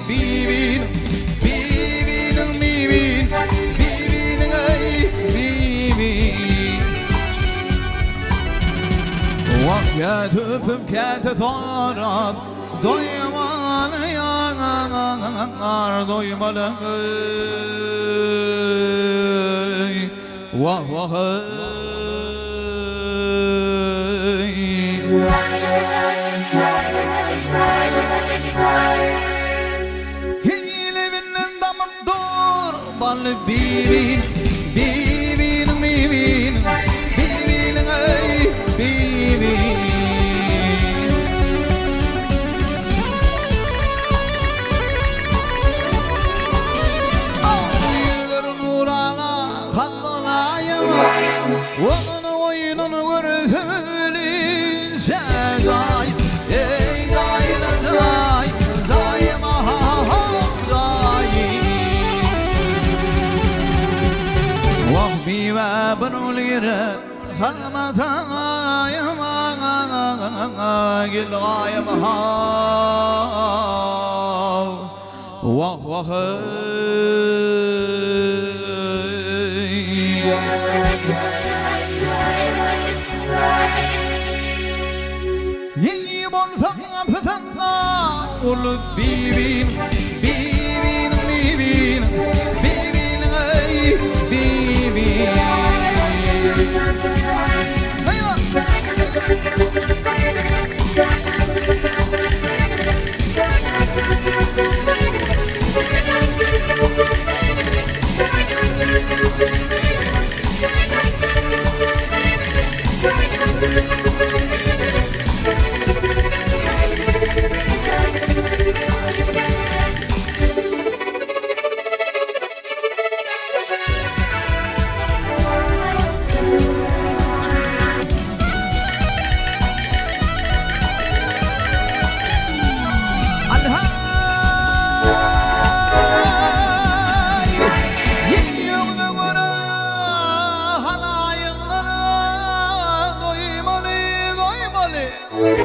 bibin bibin bibin bibin ay bibin Vakya tüpüm kete thorab doymalı yanar doymalı Vah vah Hile binnen damım dur Balı bibin Bibin bibin Bibin ay bibin Ağlayır nurana kandolayım Onun oyununu görüfülün Şezay Ey dayla zay Zayim aha zayim Vahbi ve benulire Halmatayım Gil gayim hav Vah vah Yiyip olsam pıtınla Olup bibin Bibin bibin Bibin ay bibin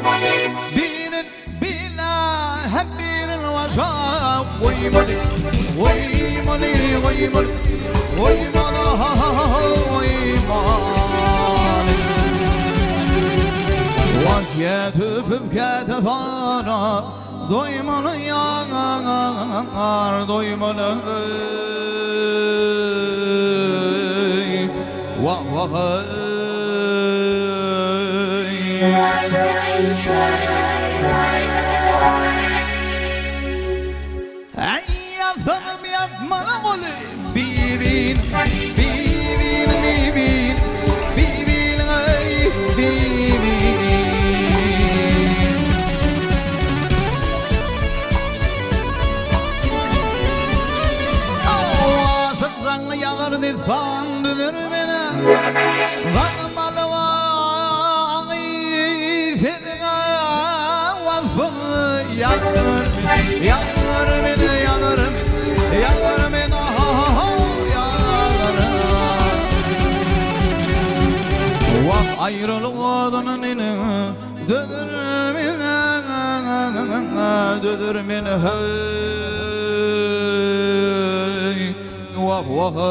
Hayla Binin bina hep binin vaşa Oymali oymali oymali Oymala oymali Vakya tüpüm kete thana Doymalı yanar doymalı Vah vah Ayyasanım yapmalı golü Bibin Bibin Bibin Bibin ay Bibin Ağasın zanlı yağır nizan düdür beni Zanmalı var Yanır beni, yanır beni, yanır beni, yanır beni, yanır Vah ayrılığının nini, dödür beni, hey Vah vah hey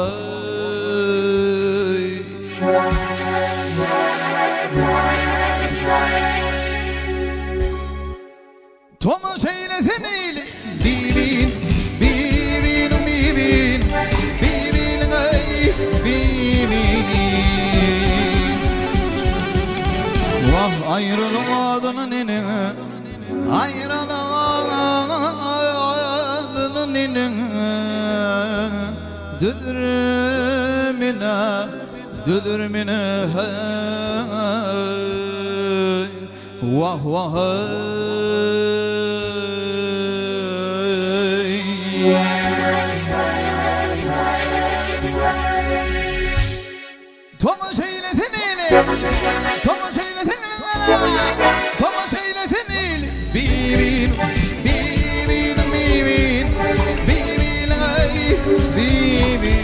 Thomas eylesin eyle Bibin, bibin, bibin Bibin ay bibin Vah ayrılığının nini Ayrılığının nini Düdür mine hey Vah vah Thomas eylesin eyle Thomas eylesin Thomas eylesin eyle Bibin Bibin Bibin Bibin ay Bibin